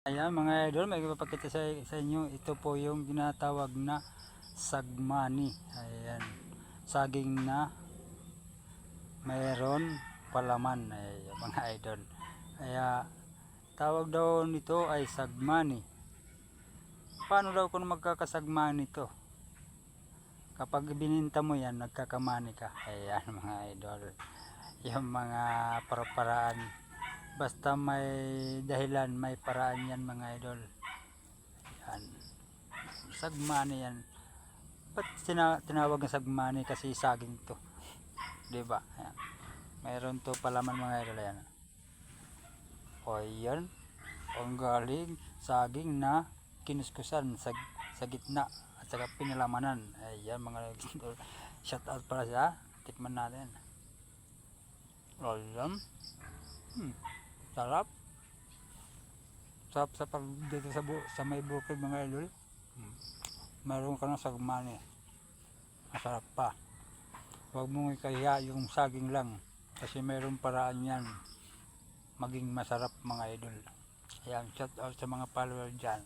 Ayan mga idol, may ipapakita sa inyo. Ito po yung ginatawag na sagmani. Ayan, saging na mayroon palaman. Ayan, mga idol. Kaya tawag daw nito ay sagmani. Paano daw kung magkakasagmani ito? Kapag bininta mo yan, nagkakamani ka. Ayan mga idol, yung mga paraan. Basta may dahilan, may paraan yan mga idol. Yan, sagmani yan. Ba't tinawag na sagmani? Kasi saging to, diba? Ayan, mayroon to palaman mga idol. Ayan, o yan, ang galing saging na kinuskusan sa gitna at saka pinalamanan. Ayan mga idol, shout out para sa tikman natin. Ayan, sarap. Sarap sa pag dito sa may bukid mga idol. Meron ka ng sagmani. Masarap pa. Huwag mong ikahiya yung saging lang. Kasi meron paraan yan maging masarap mga idol. Ayan, shout out sa mga follower dyan.